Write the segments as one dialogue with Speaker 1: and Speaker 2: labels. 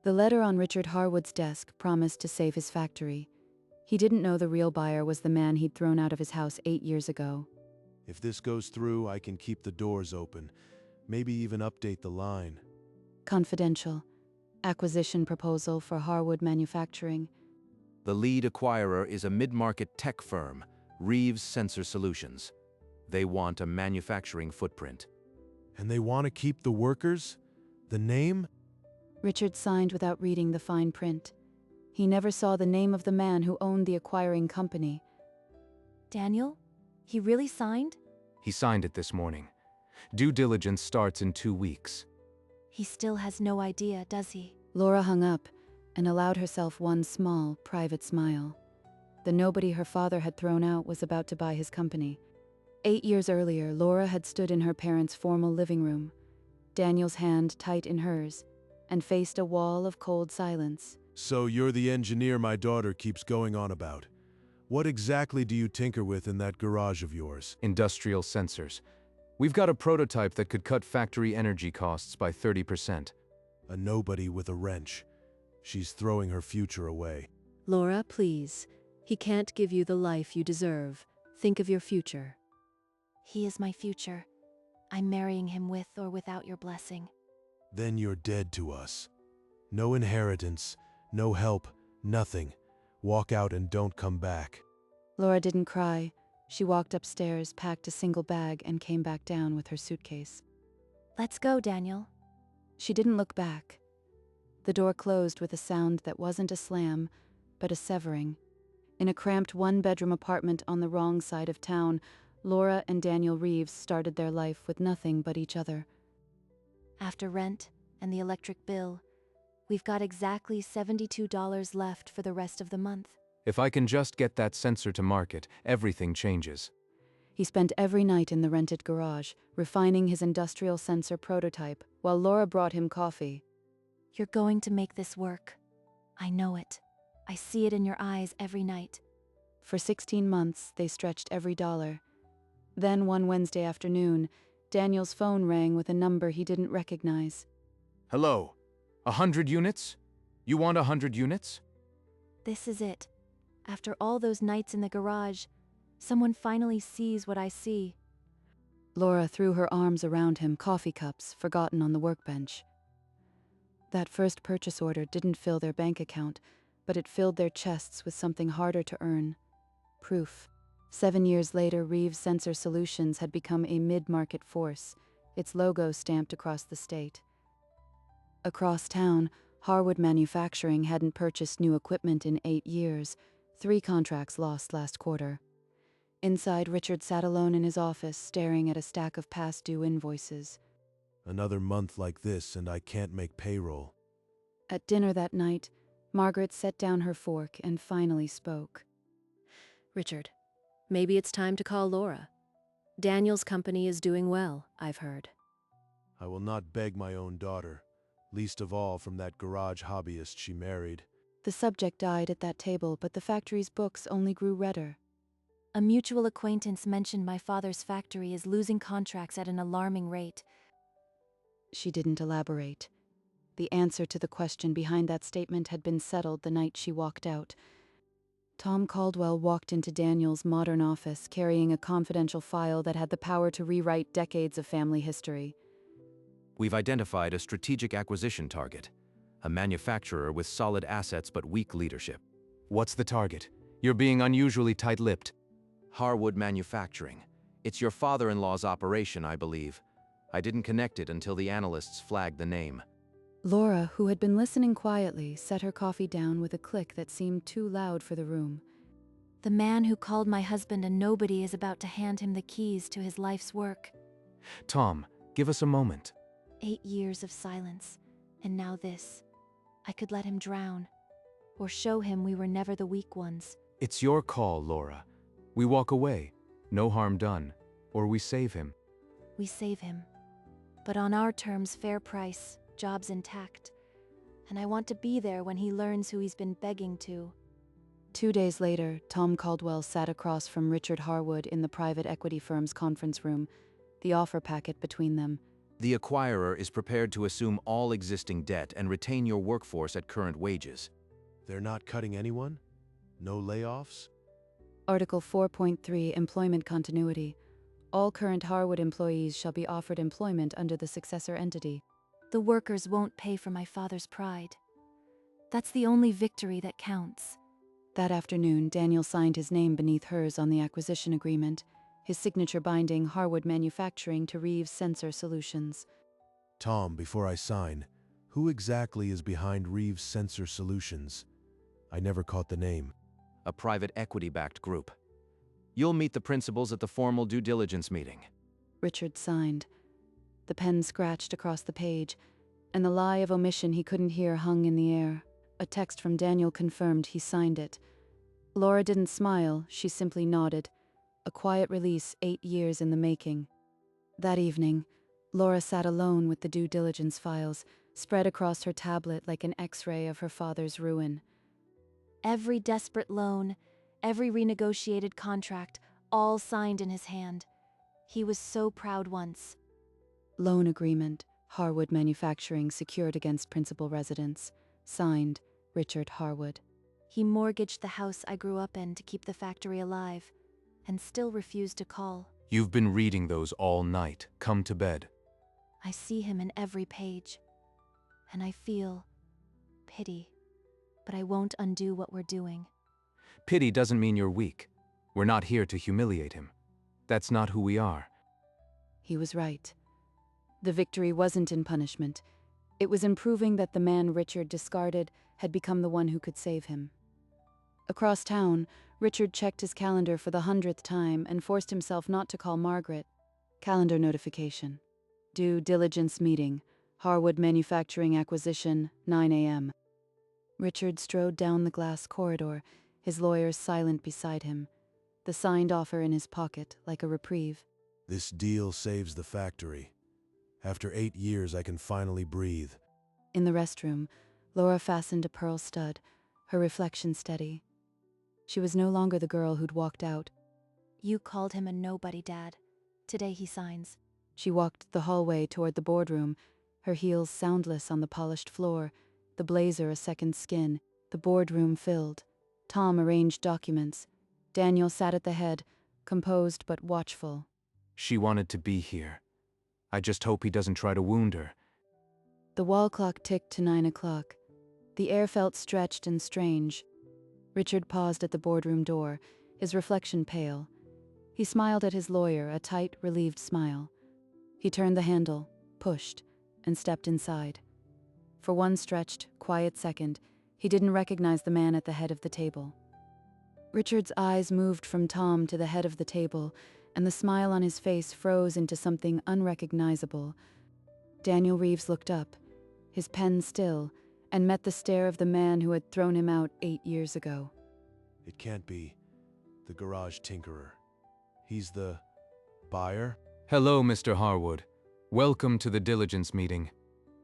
Speaker 1: The letter on Richard Harwood's desk promised to save his factory. He didn't know the real buyer was the man he'd thrown out of his house 8 years ago.
Speaker 2: If this goes through, I can keep the doors open. Maybe even update the line.
Speaker 1: Confidential. Acquisition proposal for Harwood Manufacturing.
Speaker 3: The lead acquirer is a mid-market tech firm, Reeves Sensor Solutions. They want a manufacturing footprint.
Speaker 2: And they want to keep the workers? The name?
Speaker 1: Richard signed without reading the fine print. He never saw the name of the man who owned the acquiring company.
Speaker 4: Daniel? He really signed?
Speaker 3: He signed it this morning. Due diligence starts in 2 weeks.
Speaker 4: He still has no idea, does he?
Speaker 1: Laura hung up and allowed herself one small, private smile. The nobody her father had thrown out was about to buy his company. 8 years earlier, Laura had stood in her parents' formal living room, Daniel's hand tight in hers, and faced a wall of cold silence.
Speaker 2: So you're the engineer my daughter keeps going on about. What exactly do you tinker with in that garage of yours?
Speaker 3: Industrial sensors. We've got a prototype that could cut factory energy costs by 30%.
Speaker 2: A nobody with a wrench. She's throwing her future away.
Speaker 5: Laura, please. He can't give you the life you deserve. Think of your future.
Speaker 4: He is my future. I'm marrying him with or without your blessing.
Speaker 2: Then you're dead to us. No inheritance, no help, nothing. Walk out and don't come back.
Speaker 1: Laura didn't cry. She walked upstairs, packed a single bag, and came back down with her suitcase.
Speaker 4: Let's go, Daniel.
Speaker 1: She didn't look back. The door closed with a sound that wasn't a slam, but a severing. In a cramped one-bedroom apartment on the wrong side of town, Laura and Daniel Reeves started their life with nothing but each other.
Speaker 4: After rent and the electric bill, we've got exactly $72 left for the rest of the month.
Speaker 3: If I can just get that sensor to market, everything changes.
Speaker 1: He spent every night in the rented garage, refining his industrial sensor prototype, while Laura brought him coffee.
Speaker 4: You're going to make this work. I know it. I see it in your eyes every night.
Speaker 1: For 16 months, they stretched every dollar. Then one Wednesday afternoon, Daniel's phone rang with a number he didn't recognize.
Speaker 3: Hello? 100 units? You want 100 units?
Speaker 4: This is it. After all those nights in the garage, someone finally sees what I see.
Speaker 1: Laura threw her arms around him, coffee cups forgotten on the workbench. That first purchase order didn't fill their bank account, but it filled their chests with something harder to earn. Proof. 7 years later, Reeves Sensor Solutions had become a mid-market force, its logo stamped across the state. Across town, Harwood Manufacturing hadn't purchased new equipment in 8 years, 3 contracts lost last quarter. Inside, Richard sat alone in his office, staring at a stack of past-due invoices.
Speaker 2: Another month like this and I can't make payroll.
Speaker 1: At dinner that night, Margaret set down her fork and finally spoke.
Speaker 5: Richard, maybe it's time to call Laura. Daniel's company is doing well, I've heard.
Speaker 2: I will not beg my own daughter, least of all from that garage hobbyist she married.
Speaker 1: The subject died at that table, but the factory's books only grew redder.
Speaker 4: A mutual acquaintance mentioned my father's factory is losing contracts at an alarming rate.
Speaker 1: She didn't elaborate. The answer to the question behind that statement had been settled the night she walked out. Tom Caldwell walked into Daniel's modern office, carrying a confidential file that had the power to rewrite decades of family history.
Speaker 3: We've identified a strategic acquisition target. A manufacturer with solid assets but weak leadership. What's the target? You're being unusually tight-lipped. Harwood Manufacturing. It's your father-in-law's operation, I believe. I didn't connect it until the analysts flagged the name.
Speaker 1: Laura, who had been listening quietly, set her coffee down with a click that seemed too loud for the room.
Speaker 4: The man who called my husband a nobody is about to hand him the keys to his life's work.
Speaker 3: Tom, give us a moment.
Speaker 4: 8 years of silence, and now this. I could let him drown, or show him we were never the weak ones.
Speaker 3: It's your call, Laura. We walk away, no harm done, or we save him.
Speaker 4: We save him. But on our terms, fair price, jobs intact. And I want to be there when he learns who he's been begging to.
Speaker 1: 2 days later, Tom Caldwell sat across from Richard Harwood in the private equity firm's conference room, the offer packet between them.
Speaker 3: The acquirer is prepared to assume all existing debt and retain your workforce at current wages.
Speaker 2: They're not cutting anyone? No layoffs?
Speaker 1: Article 4.3 Employment Continuity. All current Harwood employees shall be offered employment under the successor entity.
Speaker 4: The workers won't pay for my father's pride. That's the only victory that counts.
Speaker 1: That afternoon, Daniel signed his name beneath hers on the acquisition agreement, his signature binding Harwood Manufacturing to Reeves Sensor Solutions.
Speaker 2: Tom, before I sign, who exactly is behind Reeves Sensor Solutions? I never caught the name.
Speaker 3: A private equity-backed group. You'll meet the principals at the formal due diligence meeting.
Speaker 1: Richard signed. The pen scratched across the page, and the lie of omission he couldn't hear hung in the air. A text from Daniel confirmed he signed it. Laura didn't smile, she simply nodded. A quiet release 8 years in the making. That evening, Laura sat alone with the due diligence files, spread across her tablet like an X-ray of her father's ruin.
Speaker 4: Every desperate loan, every renegotiated contract, all signed in his hand. He was so proud once.
Speaker 1: Loan agreement, Harwood Manufacturing secured against principal residence. Signed, Richard Harwood.
Speaker 4: He mortgaged the house I grew up in to keep the factory alive, and still refused to call.
Speaker 3: You've been reading those all night. Come to bed.
Speaker 4: I see him in every page, and I feel pity, but I won't undo what we're doing.
Speaker 3: Pity doesn't mean you're weak. We're not here to humiliate him. That's not who we are.
Speaker 1: He was right. The victory wasn't in punishment. It was in proving that the man Richard discarded had become the one who could save him. Across town, Richard checked his calendar for the 100th time and forced himself not to call Margaret. Calendar notification. Due diligence meeting. Harwood Manufacturing Acquisition, 9 a.m. Richard strode down the glass corridor, his lawyer silent beside him, the signed offer in his pocket like a reprieve.
Speaker 2: This deal saves the factory. After 8 years, I can finally breathe.
Speaker 1: In the restroom, Laura fastened a pearl stud, her reflection steady. She was no longer the girl who'd walked out.
Speaker 4: You called him a nobody, Dad. Today he signs.
Speaker 1: She walked the hallway toward the boardroom, her heels soundless on the polished floor, the blazer a second skin, the boardroom filled. Tom arranged documents. Daniel sat at the head, composed but watchful.
Speaker 3: She wanted to be here. I just hope he doesn't try to wound her.
Speaker 1: The wall clock ticked to 9 o'clock. The air felt stretched and strange. Richard paused at the boardroom door, his reflection pale. He smiled at his lawyer, a tight, relieved smile. He turned the handle, pushed, and stepped inside. For one stretched, quiet second, he didn't recognize the man at the head of the table. Richard's eyes moved from Tom to the head of the table, and the smile on his face froze into something unrecognizable. Daniel Reeves looked up, his pen still, and met the stare of the man who had thrown him out 8 years ago.
Speaker 2: It can't be the garage tinkerer. He's the buyer?
Speaker 3: Hello, Mr. Harwood. Welcome to the diligence meeting.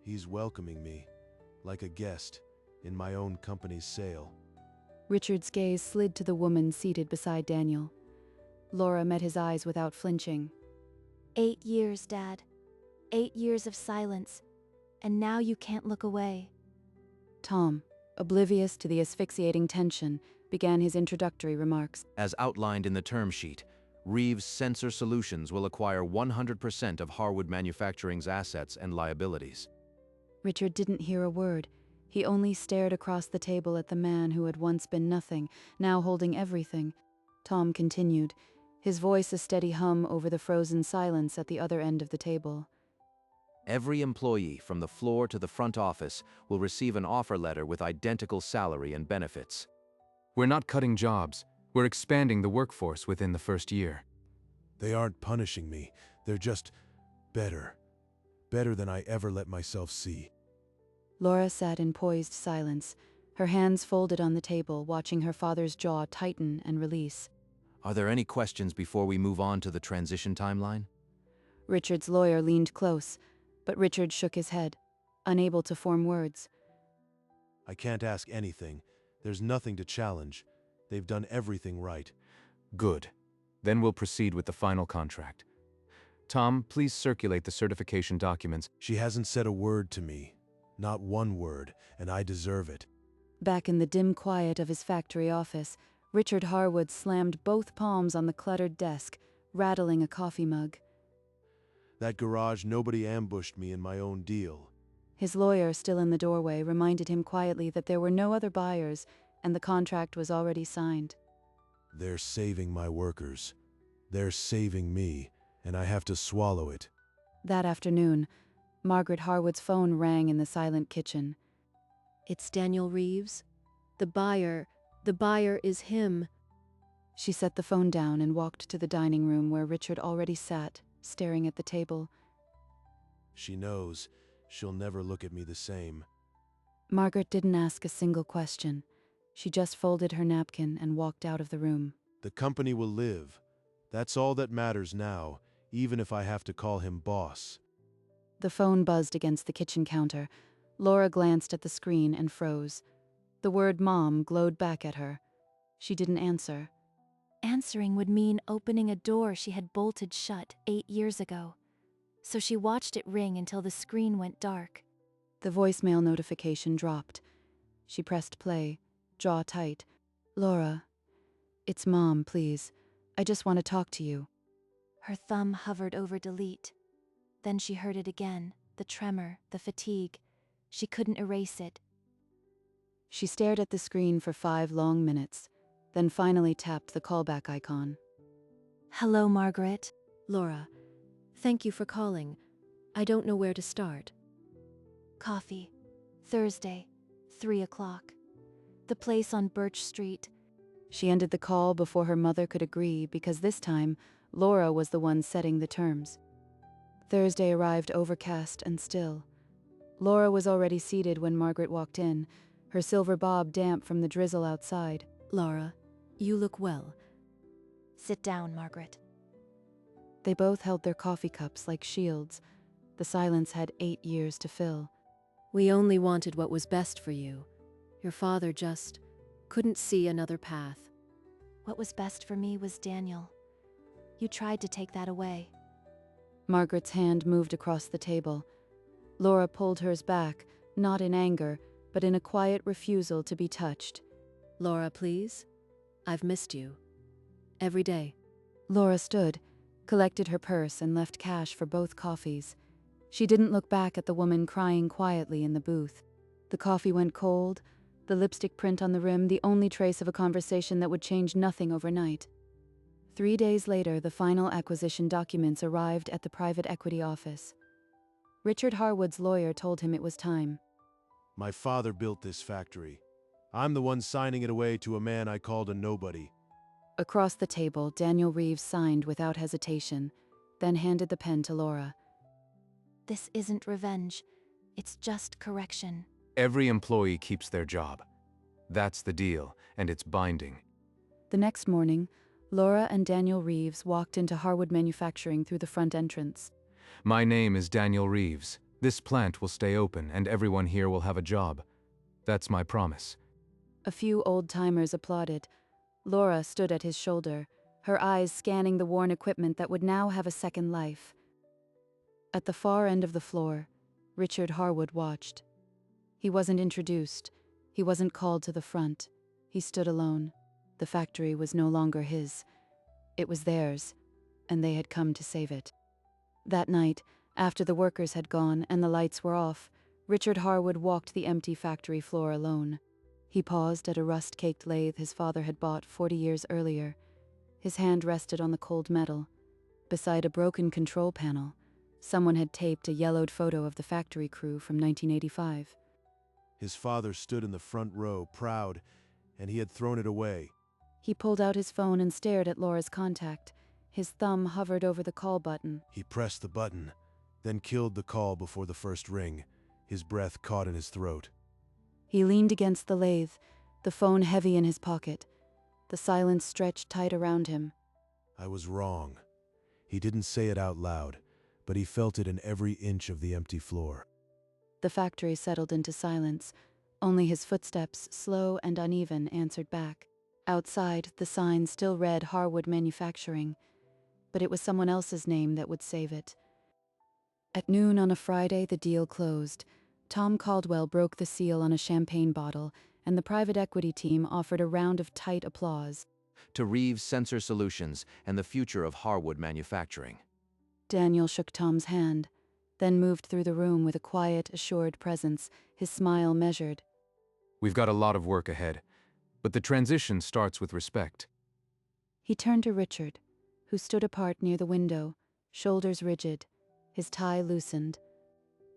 Speaker 2: He's welcoming me, like a guest, in my own company's sale.
Speaker 1: Richard's gaze slid to the woman seated beside Daniel. Laura met his eyes without flinching.
Speaker 4: 8 years, Dad. 8 years of silence. And now you can't look away.
Speaker 1: Tom, oblivious to the asphyxiating tension, began his introductory remarks.
Speaker 3: As outlined in the term sheet, Reeves Sensor Solutions will acquire 100% of Harwood Manufacturing's assets and liabilities.
Speaker 1: Richard didn't hear a word. He only stared across the table at the man who had once been nothing, now holding everything. Tom continued, his voice a steady hum over the frozen silence at the other end of the table.
Speaker 3: Every employee from the floor to the front office will receive an offer letter with identical salary and benefits. We're not cutting jobs. We're expanding the workforce within the first year.
Speaker 2: They aren't punishing me. They're just better. Better than I ever let myself see.
Speaker 1: Laura sat in poised silence, her hands folded on the table, watching her father's jaw tighten and release.
Speaker 3: Are there any questions before we move on to the transition timeline?
Speaker 1: Richard's lawyer leaned close, but Richard shook his head, unable to form words.
Speaker 2: I can't ask anything. There's nothing to challenge. They've done everything right.
Speaker 3: Good. Then we'll proceed with the final contract. Tom, please circulate the certification documents.
Speaker 2: She hasn't said a word to me. Not one word, and I deserve it.
Speaker 1: Back in the dim quiet of his factory office, Richard Harwood slammed both palms on the cluttered desk, rattling a coffee mug.
Speaker 2: That garage, nobody ambushed me in my own deal.
Speaker 1: His lawyer, still in the doorway, reminded him quietly that there were no other buyers and the contract was already signed.
Speaker 2: They're saving my workers. They're saving me, and I have to swallow it.
Speaker 1: That afternoon, Margaret Harwood's phone rang in the silent kitchen.
Speaker 5: It's Daniel Reeves. The buyer is him.
Speaker 1: She set the phone down and walked to the dining room where Richard already sat, staring at the table.
Speaker 2: She knows. She'll never look at me the same.
Speaker 1: Margaret didn't ask a single question. She just folded her napkin and walked out of the room.
Speaker 2: The company will live. That's all that matters now, even if I have to call him boss.
Speaker 1: The phone buzzed against the kitchen counter. Laura glanced at the screen and froze. The word Mom glowed back at her. She didn't answer.
Speaker 4: Answering would mean opening a door she had bolted shut 8 years ago. So she watched it ring until the screen went dark.
Speaker 1: The voicemail notification dropped. She pressed play, jaw tight. Laura, it's Mom, please. I just want to talk to you.
Speaker 4: Her thumb hovered over delete. Then she heard it again, the tremor, the fatigue. She couldn't erase it.
Speaker 1: She stared at the screen for 5 long minutes, then finally tapped the callback icon.
Speaker 4: Hello, Margaret.
Speaker 5: Laura, thank you for calling. I don't know where to start.
Speaker 4: Coffee. Thursday, 3 o'clock. The place on Birch Street.
Speaker 1: She ended the call before her mother could agree because this time, Laura was the one setting the terms. Thursday arrived overcast and still. Laura was already seated when Margaret walked in, her silver bob damp from the drizzle outside.
Speaker 5: Laura, you look well.
Speaker 4: Sit down, Margaret.
Speaker 1: They both held their coffee cups like shields. The silence had 8 years to fill.
Speaker 5: We only wanted what was best for you. Your father just couldn't see another path.
Speaker 4: What was best for me was Daniel. You tried to take that away.
Speaker 1: Margaret's hand moved across the table. Laura pulled hers back, not in anger, but in a quiet refusal to be touched.
Speaker 5: Laura, please. I've missed you. Every day.
Speaker 1: Laura stood, collected her purse, and left cash for both coffees. She didn't look back at the woman crying quietly in the booth. The coffee went cold, the lipstick print on the rim the only trace of a conversation that would change nothing overnight. 3 days later, the final acquisition documents arrived at the private equity office. Richard Harwood's lawyer told him it was time.
Speaker 2: My father built this factory. I'm the one signing it away to a man I called a nobody.
Speaker 1: Across the table, Daniel Reeves signed without hesitation, then handed the pen to Laura.
Speaker 4: This isn't revenge. It's just correction.
Speaker 3: Every employee keeps their job. That's the deal, and it's binding.
Speaker 1: The next morning, Laura and Daniel Reeves walked into Harwood Manufacturing through the front entrance.
Speaker 3: My name is Daniel Reeves. This plant will stay open, and everyone here will have a job. That's my promise.
Speaker 1: A few old-timers applauded. Laura stood at his shoulder, her eyes scanning the worn equipment that would now have a second life. At the far end of the floor, Richard Harwood watched. He wasn't introduced. He wasn't called to the front. He stood alone. The factory was no longer his. It was theirs, and they had come to save it. That night, after the workers had gone and the lights were off, Richard Harwood walked the empty factory floor alone. He paused at a rust-caked lathe his father had bought 40 years earlier. His hand rested on the cold metal. Beside a broken control panel, someone had taped a yellowed photo of the factory crew from 1985.
Speaker 2: His father stood in the front row, proud, and he had thrown it away.
Speaker 1: He pulled out his phone and stared at Laura's contact. His thumb hovered over the call button.
Speaker 2: He pressed the button, then killed the call before the first ring, his breath caught in his throat.
Speaker 1: He leaned against the lathe, the phone heavy in his pocket. The silence stretched tight around him.
Speaker 2: I was wrong. He didn't say it out loud, but he felt it in every inch of the empty floor.
Speaker 1: The factory settled into silence. Only his footsteps, slow and uneven, answered back. Outside, the sign still read Harwood Manufacturing. but it was someone else's name that would save it. At noon on a Friday, the deal closed. Tom Caldwell broke the seal on a champagne bottle, and the private equity team offered a round of tight applause.
Speaker 3: To Reeves Sensor Solutions and the future of Harwood manufacturing.
Speaker 1: Daniel shook Tom's hand, then moved through the room with a quiet, assured presence, his smile measured.
Speaker 3: We've got a lot of work ahead, but the transition starts with respect.
Speaker 1: He turned to Richard, who stood apart near the window, shoulders rigid, his tie loosened.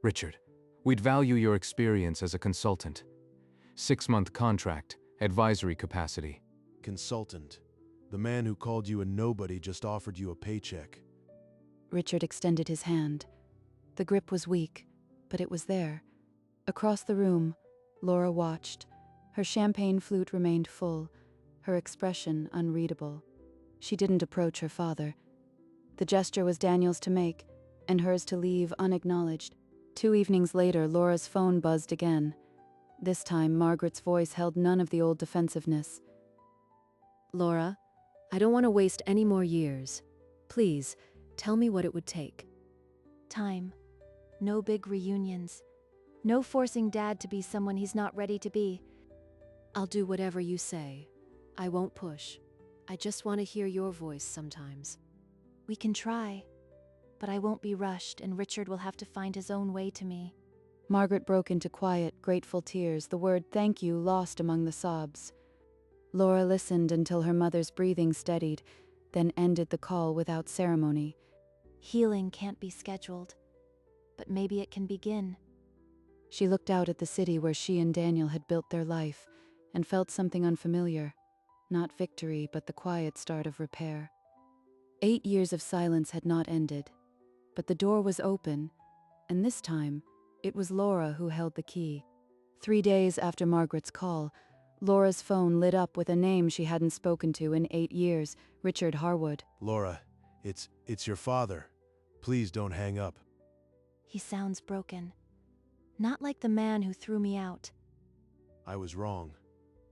Speaker 6: Richard, we'd value your experience as a consultant. 6-month contract, advisory capacity.
Speaker 2: Consultant. The man who called you a nobody just offered you a paycheck.
Speaker 1: Richard extended his hand. The grip was weak, but it was there. Across the room, Laura watched. Her champagne flute remained full, her expression unreadable. She didn't approach her father. The gesture was Daniel's to make, and hers to leave unacknowledged. 2 evenings later, Laura's phone buzzed again. This time, Margaret's voice held none of the old defensiveness.
Speaker 5: Laura, I don't want to waste any more years. Please, tell me what it would take.
Speaker 4: Time. No big reunions. No forcing Dad to be someone he's not ready to be.
Speaker 5: I'll do whatever you say. I won't push. I just want to hear your voice sometimes.
Speaker 4: We can try. But I won't be rushed, and Richard will have to find his own way to me.
Speaker 1: Margaret broke into quiet, grateful tears, the word thank you lost among the sobs. Laura listened until her mother's breathing steadied, then ended the call without ceremony.
Speaker 4: Healing can't be scheduled, but maybe it can begin.
Speaker 1: She looked out at the city where she and Daniel had built their life, and felt something unfamiliar. Not victory, but the quiet start of repair. 8 years of silence had not ended, but the door was open, and this time, it was Laura who held the key. 3 days after Margaret's call, Laura's phone lit up with a name she hadn't spoken to in 8 years, Richard Harwood.
Speaker 2: Laura, it's your father. Please don't hang up.
Speaker 4: He sounds broken. Not like the man who threw me out.
Speaker 2: I was wrong.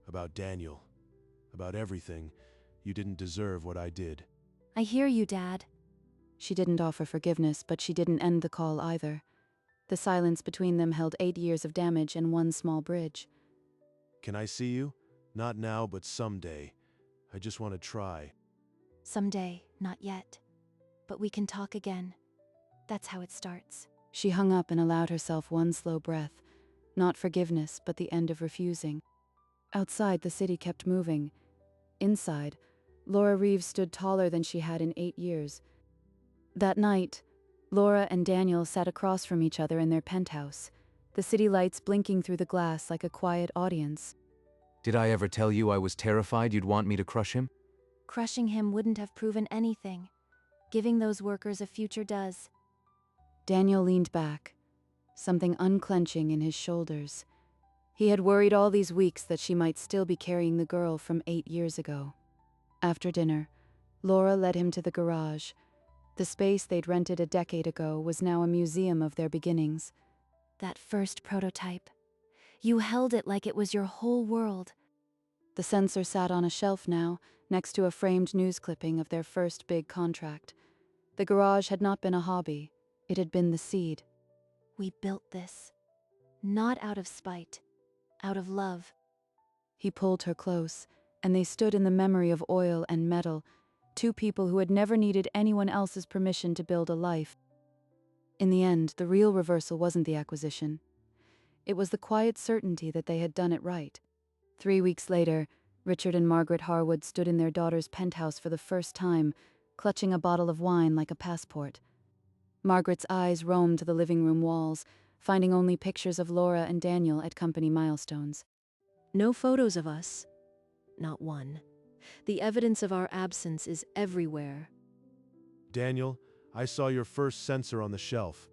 Speaker 2: About Daniel. About everything. You didn't deserve what I did.
Speaker 4: I hear you, Dad.
Speaker 1: She didn't offer forgiveness, but she didn't end the call either. The silence between them held 8 years of damage and one small bridge.
Speaker 2: Can I see you? Not now, but someday. I just want to try.
Speaker 4: Someday, not yet. But we can talk again. That's how it starts.
Speaker 1: She hung up and allowed herself one slow breath. Not forgiveness, but the end of refusing. Outside, the city kept moving. Inside, Laura Reeves stood taller than she had in 8 years. That night, Laura and Daniel sat across from each other in their penthouse, the city lights blinking through the glass like a quiet audience.
Speaker 6: Did I ever tell you I was terrified you'd want me to crush him?
Speaker 4: Crushing him wouldn't have proven anything. Giving those workers a future does.
Speaker 1: Daniel leaned back, something unclenching in his shoulders. He had worried all these weeks that she might still be carrying the girl from 8 years ago. After dinner, Laura led him to the garage. The space they'd rented a decade ago was now a museum of their beginnings.
Speaker 4: That first prototype. You held it like it was your whole world.
Speaker 1: The sensor sat on a shelf now, next to a framed news clipping of their first big contract. The garage had not been a hobby. It had been the seed.
Speaker 4: We built this. Not out of spite. Out of love.
Speaker 1: He pulled her close, and they stood in the memory of oil and metal, 2 people who had never needed anyone else's permission to build a life. In the end, the real reversal wasn't the acquisition. It was the quiet certainty that they had done it right. 3 weeks later, Richard and Margaret Harwood stood in their daughter's penthouse for the first time, clutching a bottle of wine like a passport. Margaret's eyes roamed the living room walls, finding only pictures of Laura and Daniel at company milestones.
Speaker 5: No photos of us. Not one. The evidence of our absence is everywhere.
Speaker 2: Daniel, I saw your first sensor on the shelf.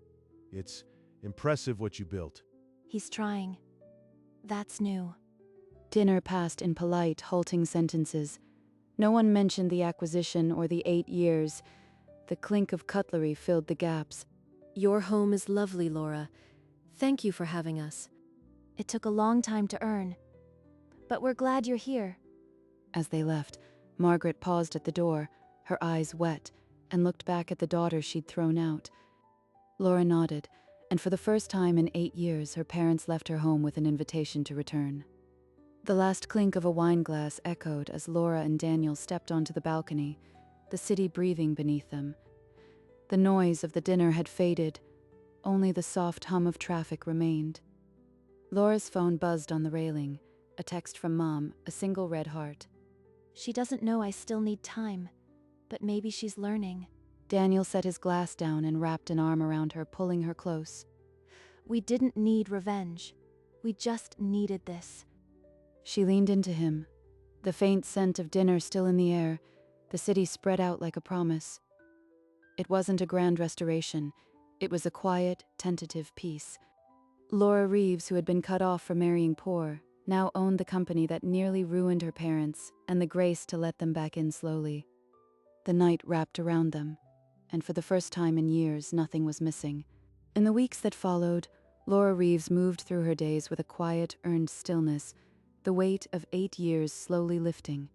Speaker 2: It's impressive what you built.
Speaker 4: He's trying. That's new.
Speaker 1: Dinner passed in polite, halting sentences. No one mentioned the acquisition or the 8 years. The clink of cutlery filled the gaps.
Speaker 5: Your home is lovely, Laura. Thank you for having us.
Speaker 4: It took a long time to earn. But we're glad you're here.
Speaker 1: As they left, Margaret paused at the door, her eyes wet, and looked back at the daughter she'd thrown out. Laura nodded, and for the first time in 8 years, her parents left her home with an invitation to return. The last clink of a wine glass echoed as Laura and Daniel stepped onto the balcony, the city breathing beneath them. The noise of the dinner had faded, only the soft hum of traffic remained. Laura's phone buzzed on the railing, a text from Mom, a single red heart.
Speaker 4: She doesn't know I still need time, but maybe she's learning.
Speaker 1: Daniel set his glass down and wrapped an arm around her, pulling her close.
Speaker 4: We didn't need revenge. We just needed this.
Speaker 1: She leaned into him, the faint scent of dinner still in the air, the city spread out like a promise. It wasn't a grand restoration. It was a quiet, tentative peace. Laura Reeves, who had been cut off from marrying poor, now owned the company that nearly ruined her parents and the grace to let them back in slowly. The night wrapped around them, and for the first time in years, nothing was missing. In the weeks that followed, Laura Reeves moved through her days with a quiet, earned stillness, the weight of 8 years slowly lifting.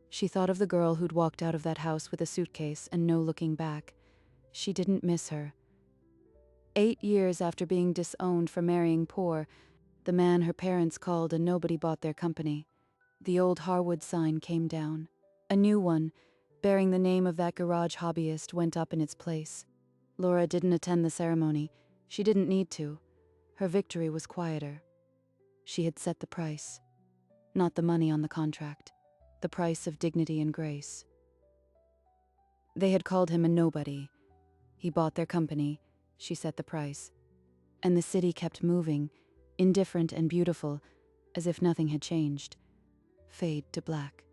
Speaker 1: She thought of the girl who'd walked out of that house with a suitcase and no looking back. She didn't miss her. 8 years after being disowned for marrying poor, the man her parents called a nobody bought their company. The old Harwood sign came down. A new one, bearing the name of that garage hobbyist, went up in its place. Laura didn't attend the ceremony. She didn't need to. Her victory was quieter. She had set the price. Not the money on the contract. The price of dignity and grace. They had called him a nobody. He bought their company. She set the price. And the city kept moving, indifferent and beautiful, as if nothing had changed. Fade to black.